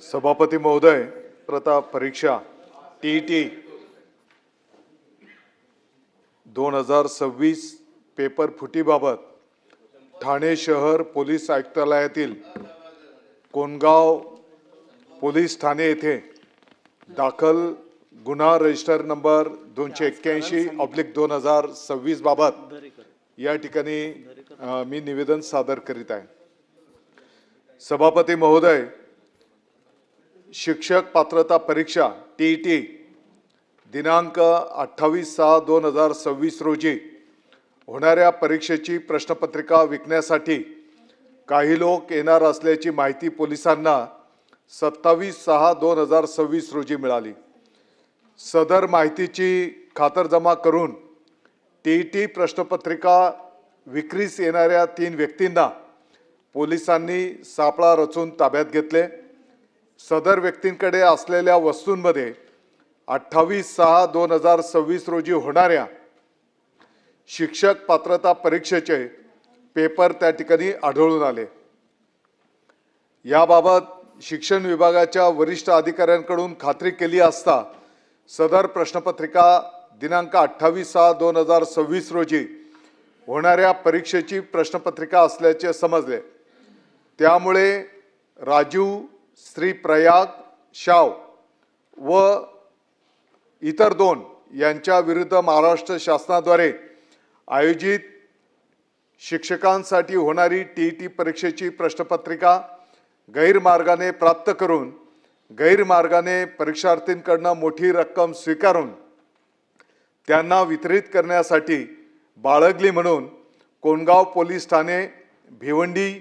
सभापती महोदय, प्रताप परीक्षा टीईटी 2026 पेपर फुटीबाबत ठाणे शहर पोलीस आयुक्तालयातील कोणगाव पोलीस ठाणे येथे दाखल गुन्हा रजिस्टर नंबर 281/2026 बाबत या ठिकाणी मी निवेदन सादर करीत आहे। सभापती महोदय, शिक्षक पात्रता परीक्षा टीईटी दिनांक 28/6/2026 रोजी होणाऱ्या परीक्षेची प्रश्नपत्रिका विकण्यासाठी काही लोक येणार असल्याची माहिती पोलिसांना 27/6/2026 रोजी मिळाली। सदर माहितीची खातरजमा करून टीईटी प्रश्नपत्रिका विक्रीस येणाऱ्या 3 व्यक्तींना पोलिसांनी सापळा रचून ताब्यात घेतले। सदर व्यक्तींकडे असलेल्या वस्तूंमध्ये 28/6/2026 रोजी होणाऱ्या शिक्षक पात्रता परीक्षेचे पेपर त्या ठिकाणी आढळून आले। याबाबत शिक्षण विभागाच्या वरिष्ठ अधिकाऱ्यांकडून खात्री केली असता सदर प्रश्नपत्रिका दिनांक 28/6/2026 रोजी होणाऱ्या परीक्षेची प्रश्नपत्रिका असल्याचे समजले। त्यामुळे राजीव श्री प्रयाग शाव व इतर 2 यांच्या विरुद्ध महाराष्ट्र शासनाद्वारे आयोजित शिक्षकांसाठी होणारी टीईटी परीक्षेची प्रश्नपत्रिका गैरमार्गाने प्राप्त करून गैरमार्गाने परीक्षार्थींकडून मोठी रक्कम स्वीकारून त्यांना वितरित करण्यासाठी बाळगली म्हणून कोणगाव पोलीस ठाणे भिवंडी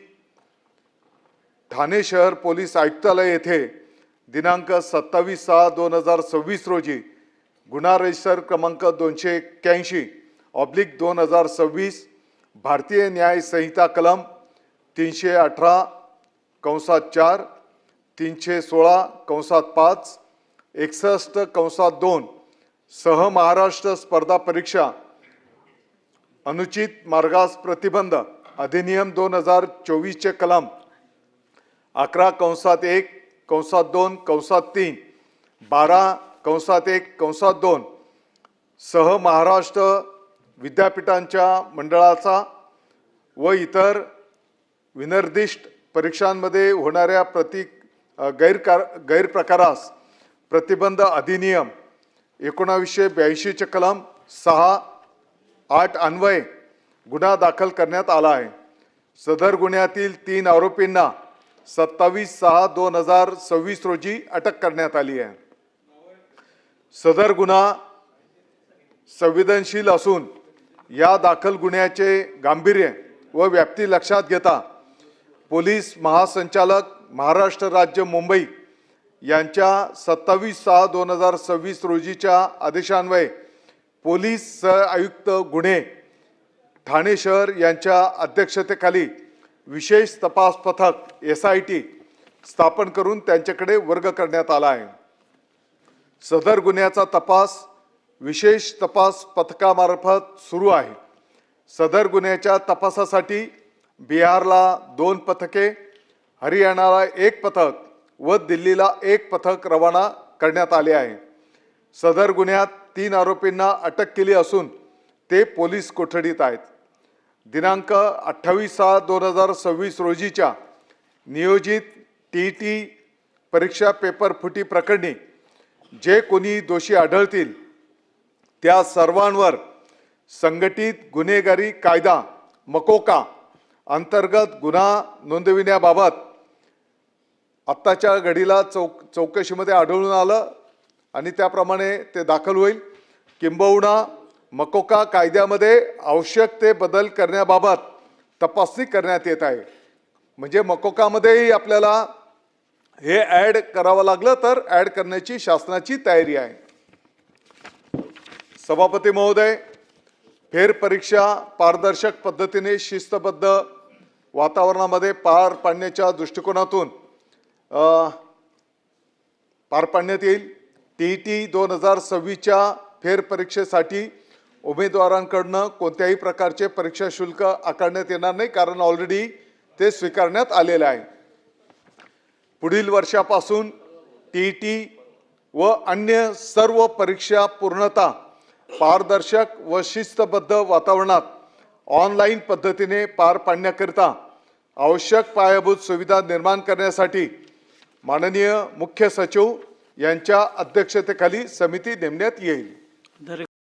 ठाणे शहर पोलीस आयुक्तालय येथे दिनांक 27/6/2026 रोजी गुन्हा रजिस्टर क्रमांक 281/2026 भारतीय न्याय संहिता कलम 318(4), 316(5), 61(2) सह महाराष्ट्र स्पर्धा परीक्षा अनुचित मार्गास प्रतिबंध अधिनियम 2024 चे कलम 11(1), 2(3), 12(1), सह महाराष्ट्र विद्यापीठांच्या मंडळाचा व इतर विनिर्दिष्ट परीक्षांमध्ये होणाऱ्या गैरप्रकारास प्रतिबंध अधिनियम 1982 चे कलम 6(8) अन्वये गुन्हा दाखल करण्यात आला आहे। सदर गुन्ह्यातील 3 आरोपींना 27/6/2026 रोजी अटक करण्यात आली आहे। सदर गुन्हा संवेदनशील असून या दाखल गुन्ह्याचे गांभीर्य व व्याप्ती लक्षात घेता पोलीस महासंचालक महाराष्ट्र राज्य मुंबई यांच्या 27/6/2026 रोजीच्या आदेशान्वये पोलीस सहआयुक्त गुन्हे ठाणे शहर यांच्या अध्यक्षतेखाली विशेष तपास पथक SIT स्थापन करून त्यांच्याकडे वर्ग करण्यात आला आहे। सदर गुन्ह्याचा तपास विशेष तपास पथकामार्फत सुरू आहे। सदर गुन्ह्याच्या तपासासाठी बिहारला 2 पथके, हरियाणाला 1 पथक व दिल्लीला 1 पथक रवाना करण्यात आले आहे। सदर गुन्ह्यात 3 आरोपींना अटक केली असून ते पोलीस कोठडीत आहेत। दिनांक 28/6/2026 रोजीच्या नियोजित टीईटी परीक्षा पेपर फुटी प्रकरणी जे कोणी दोषी आढळतील त्या सर्वांवर संघटित गुन्हेगारी कायदा मकोका अंतर्गत गुन्हा नोंदविण्याबाबत आत्ताच्या घडीला चौकशीमध्ये आढळून आलं आणि त्याप्रमाणे ते दाखल होईल। किंबहुना मकोका कायद्यामध्ये आवश्यक ते बदल करण्याबाबत तपासणी करण्यात येत आहे। म्हणजे मकोकामध्येही आपल्याला हे ॲड करावं लागलं तर ॲड करण्याची शासनाची तयारी आहे। सभापती महोदय, फेरपरीक्षा पारदर्शक पद्धतीने शिस्तबद्ध वातावरणामध्ये पार पाडण्याच्या दृष्टिकोनातून पार पाडण्यात येईल। टीईटी 2026च्या फेरपरीक्षेसाठी उमेदवारांकडून कोणत्याही प्रकारचे परीक्षा शुल्क आकारण्यात येणार नाही, कारण ऑलरेडी ते स्वीकारण्यात आलेले आहे। पुढील वर्षापासून टीईटी व अन्य सर्व परीक्षा पूर्णतः पारदर्शक व शिस्तबद्ध वातावरणात ऑनलाईन पद्धतीने पार पाडण्याकरिता आवश्यक पायाभूत सुविधा निर्माण करण्यासाठी माननीय मुख्य सचिव यांच्या अध्यक्षतेखाली समिती नेमण्यात येईल.